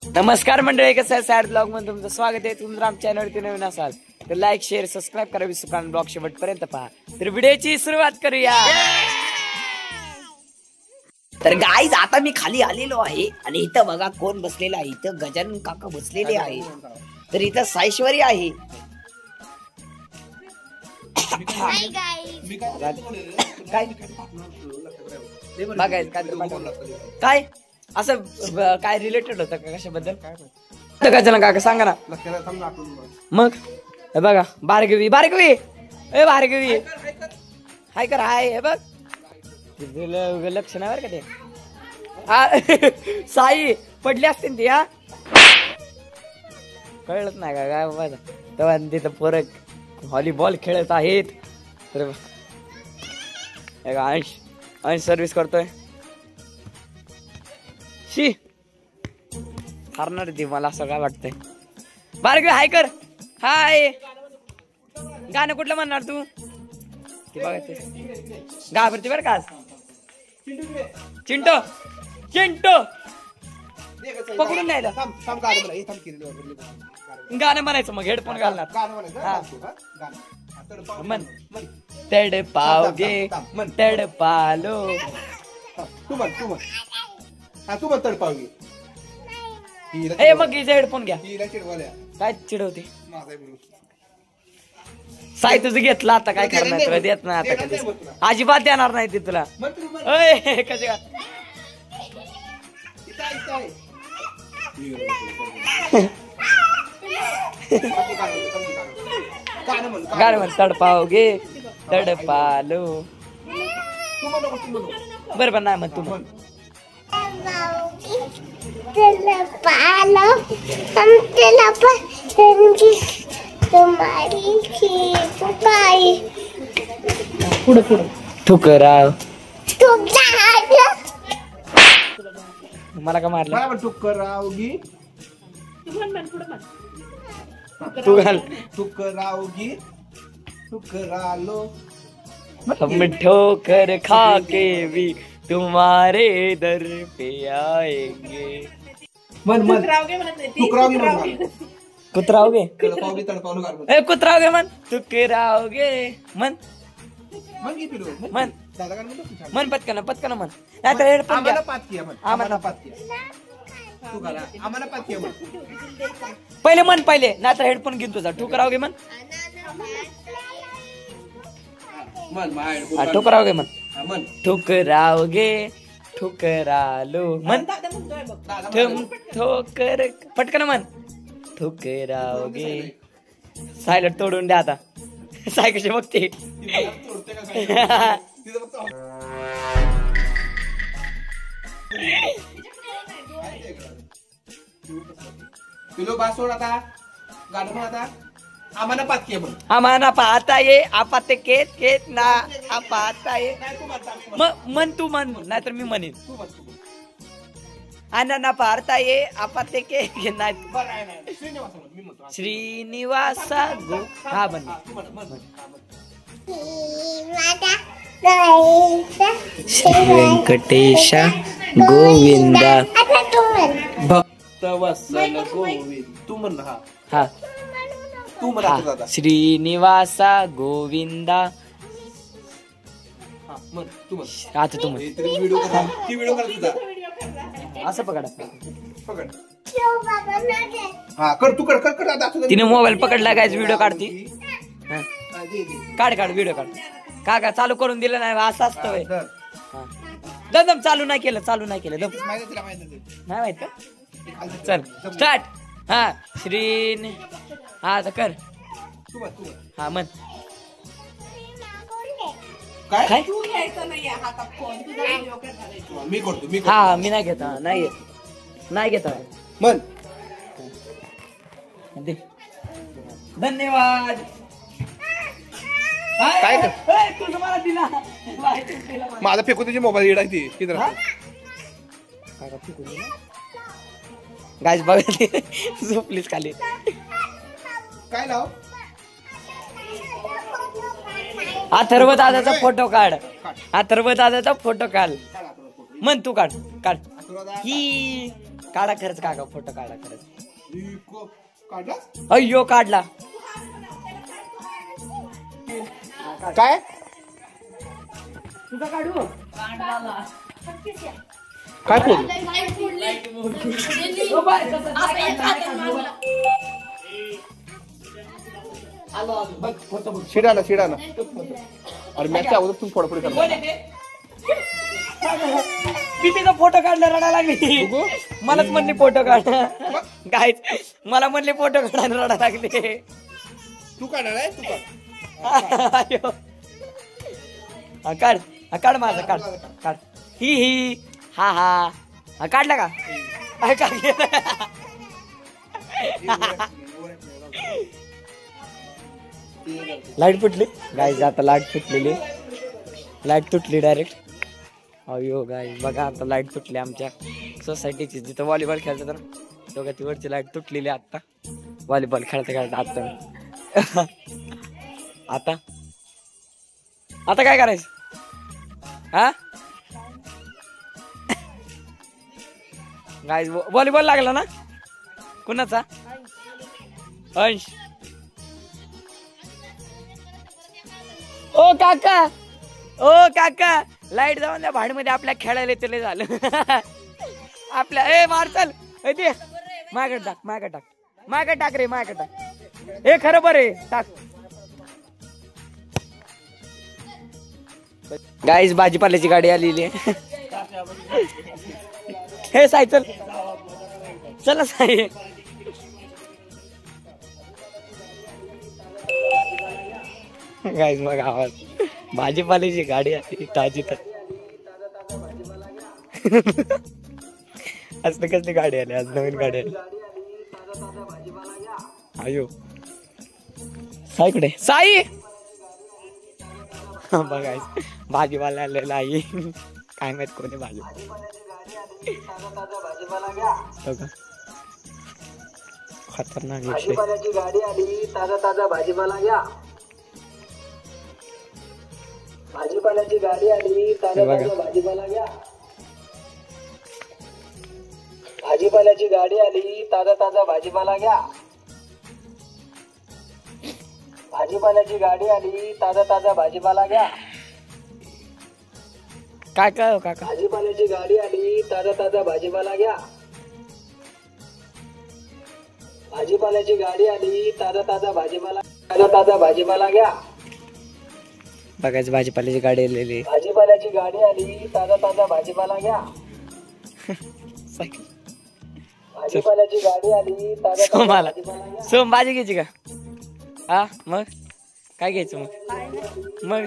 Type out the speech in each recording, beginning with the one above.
नमस्कार मंडळी, कसं आहे? सॅड ब्लॉग मध्ये तुमचं स्वागत आहे. तुम्ही आमच्या चॅनलवरती नवीन असाल तर लाईक शेअर सबस्क्राईब करा. विसुकान ब्लॉग शेवटपर्यंत पहा. तर व्हिडिओची सुरुवात करूया. तर गाईज आता मी खाली आलेलो आहे आणि इथं बघा कोण बसलेला आहे. इथं गजानन काका बसलेले आहे. तर इथं साईश्वरी आहे. काय असं काय रिलेटेड होतं का कशाबद्दल? गजानन काका सांगा ना. मग हे बघा बारगवी बारगवी ए बारगवी हाय कर हाय. हे बघ लक्ष नाही बरं का ते. साई पडली असते ती. हा कळलंच नाही का काय बाबा. तेव्हा तिथं पोरं व्हॉलीबॉल खेळत आहेत. तर अंश अंश सर्व्हिस करतोय. शी हारणार ती मला असं काय वाटतंय. बारगवी हाय कर हाय. गाणं कुठलं म्हणणार तू? ते बघा ते घाबरते बरं का. चिंटो चिंटो पकडून नाही गाणं म्हणायचं. मग हेडफोन घालणार. मन तड पावगे तड पालो. तू मग तड पावगे. ए मग हिचा हेडफोन घ्या. काय चिडवते साई. तुझं घेतला आता काय करणार? तुला देत नाही आता कधी. अजिबात देणार नाही ती तुला. कसे का गाणं म्हण. तडपावगे तडपालो. बरोबर नाही म्हण तू. म्हण पुढं पुढं ठुकराव. मला का मारलं? ठुकरावगी तू घाल. ठुकरावगी ठुकरालो. हम ठोकर खा के भी तुम्हारे दर पे आएंगे. मन मन ठुकरावगी मन. कुत्रावगे तडपावगी तडपावलो गार. ए कुत्रावगे मन. तुकरावगे मन मन की पिलो मन दादा गार म्हणतो. मन पटकन पटकन मन. आता हेडफोन आम्हाला घ्या. पात किया मन. आम्हाला पात किया. तू गाला आम्हाला पात किया मन. पहिले मन पहिले नाहीतर हेडफोन घेऊन तुझा. ठुकरावगे मन. मन माय ठुकरावगे मन. मन ठुकरावगे ठुकरालो मन. ठोकर पटकन मन. ठुकरावगे. सायलेंट तोडून द्या आता. साय कशी बघते. पिलो बास सोड आता. गाणं म्हण आता. आम्हाला पात किया म्हण. आम्हाला पाहता ये आपाते केत केत ना पाहता ये. मन तू मन नाहीतर मी म्हणेन. ना पाहता ये आपाते के नाही. श्रीनिवासा गो. हा म्हण. श्री व्यंकटेशा गोविंदा भक्त वत्सल गोविंद. तू म्हण. हा हा तू म्हणा. श्रीनिवासा गोविंदा. म्हण तू म्हण. आता तू म्हण. व्हिडिओ करा. ती व्हिडिओ करा तुझा. असं पकड पकड. हा कर तू कर कर कर आता. तिने मोबाईल पकडला काय व्हिडिओ काढती. काढ काढ व्हिडिओ काढ. का चालू करून दिलं नाही असं असतं. दम चालू नाही केलं चालू नाही केलं. नाही माहित का? चल स्टार्ट. हा श्रीन. हा आता कर. हा मन. काय मी करतो मी. हा मी नाही घेता नाही नाही घेता मन. धन्यवाद. काय तुझं मला दिला. माझा फेकू तुझी मोबाईल येडा ती किती. गाईज बघा झोपलीच खाली. काय लाव. अथर्व दादाचा फोटो काढ. अथर्व दादाचा फोटो काढ. मन तू काढ काढ. ही काढा खरंच काका फोटो काढा खरंच. काढलास अय्यो काढला काय तुझा काढू काय फोन शिडाला अरे मॅचच्या अगोदर तू फोडफोडी करणार मी तिचा फोटो काढला रडा लागली मलाच म्हणली फोटो काढ काय मला म्हणले फोटो काढायला रडा लागले. तू काढणार आहे तू अय्यो. काढ काढ माझा काढ काढ ही हा हा काढला का लाईट फुटली गाईज आता लाईट फुटलेली लाईट तुटली डायरेक्ट. अयो गाई बघा आता लाईट तुटली आमच्या सोसायटीची जिथं व्हॉलीबॉल खेळतात तर दोघा ती वरची लाईट तुटलेली आता व्हॉलीबॉल खेळता खेळता आता आता आता काय करायचं हा गाईज व्हॉलीबॉल लागला ना कुणाचा अंश. ओ काका लाईट जाऊन द्या भाडमध्ये आपल्या खेळायला ते झालं आपल्या ए मारचल ते मागे टाक रे हे खरं बरे टाक. गाईज भाजीपाल्याची गाडी आलेली आहे. हे साई चला साई गाईज मग आवाज भाजीपाल्याची गाडी आली ताजी तर आज कसली गाडी आली आज नवीन गाडी आली. अयो साई कुठे साई बघायचं भाजीपाला आलेला आई काय माहित कोणी भाजी खतरनाक गाडी आली ताजा भाजीपाला घ्या. भाजीपाल्याची गाडी आली ताजा भाजीपाला घ्या. भाजीपाल्याची गाडी आली ताजा भाजीपाला घ्या. भाजीपाल्याची गाडी आली ताजा भाजीपाला घ्या. काय काय काका भाजीपाल्याची गाडी आली ताजा भाजीपाला घ्या. भाजीपाल्याची गाडी आली ताजा भाजीपाला घ्या. बघायचं भाजीपाल्याची गाडी आलेली भाजीपाल्याची गाडी आली ताजा भाजीपाला घ्या. भाजीपाल्याची गाडी आली ताजा सोमाला भाजीपाला घ्या. सोम भाजी घ्यायची का हा मग काय घ्यायचं मग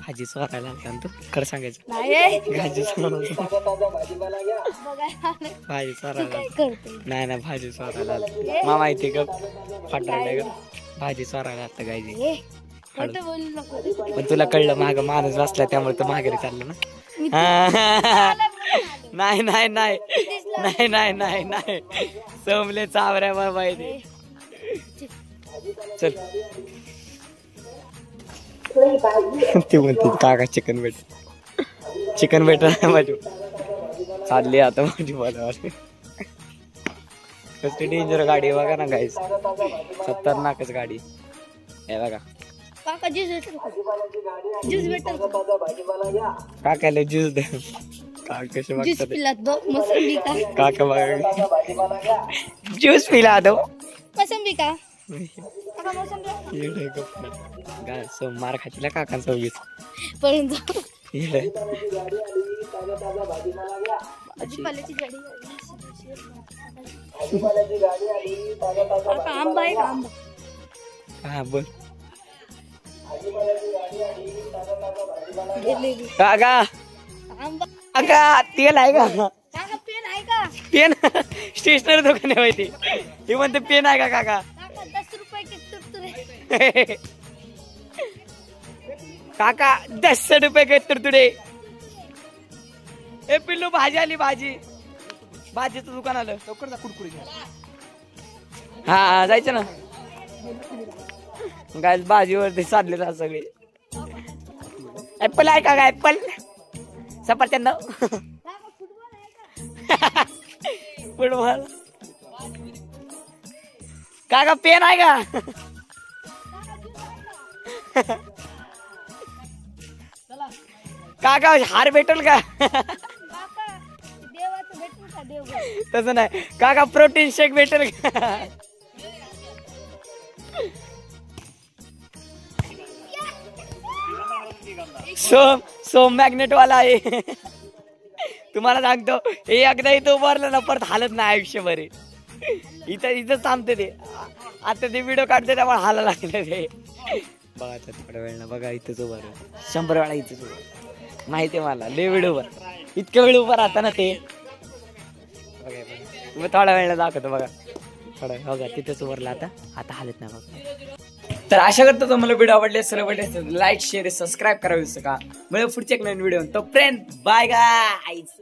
भाजी चोरायला आलता ना तू खरं सांगायचं भाजी ताजा भाजीपाला घ्या. भाजी चोरायला नाही भाजी चोरायला आला मा माहिती का फाटायला का भाजी चोरायला आता गायची पण तुला कळलं माग माणूस बसला त्यामुळे तू माघारी चाललं ना. नाही सोमले चावऱ्या बाबा चल ती म्हणते काका चिकन भेट नाही माझी चालली आता माझी मला कसली डेंजर गाडी आहे बघा ना गाईस खतरनाकच गाडी आहे बघा. काकाला ज्यूस दे काका कसे बघतात काका बघा ज्यूस पिला दो मार खातीला काकांचा उगीच हा बोल काका काका तेल आहे का पेन स्टेशनरी दुकान आहे माहिती ती म्हणते पेन आहे का काका 10 रुपये काका 10 रुपये के तुडतुडे. ए पिल्लू भाजी आली भाजीचं दुकान आलं लवकर जा कुरकुरी घ्या. हा जायचं ना गाय भाजीवरती साधले ना सगळे. ऍपल आहे का ऍपल सफरचंद फुटबॉल काका पेन आहे का काका हार भेटल का काका देवाचं भेटून का देव तसं नाही काका प्रोटीन शेक भेटेल का सोम मॅग्नेट वाला आहे तुम्हाला सांगतो हे एकदा इथं उभारलं ना परत हालत नाही आयुष्यभर इथं थांबते ते आता ते व्हिडिओ काढते त्यामुळे हाला लागले ते बघा थोड्या वेळ ना बघा इथंच उभा 100 वेळा इथंच उभा माहिती आहे मला लय व्हिडिओ इतक्या वेळ उभा राहता ना ते बघा थोड्या वेळेला दाखवतो बघा थोडा बघा तिथेच उभारला आता हालत नाही बघा तर आशा करतो तुम्हाला व्हिडिओ आवडले सर्व लाईक शेअर सबस्क्राईब करावे का म्हणजे पुढच्या एक नवीन व्हिडिओ तो फ्रेंड बाय गाईज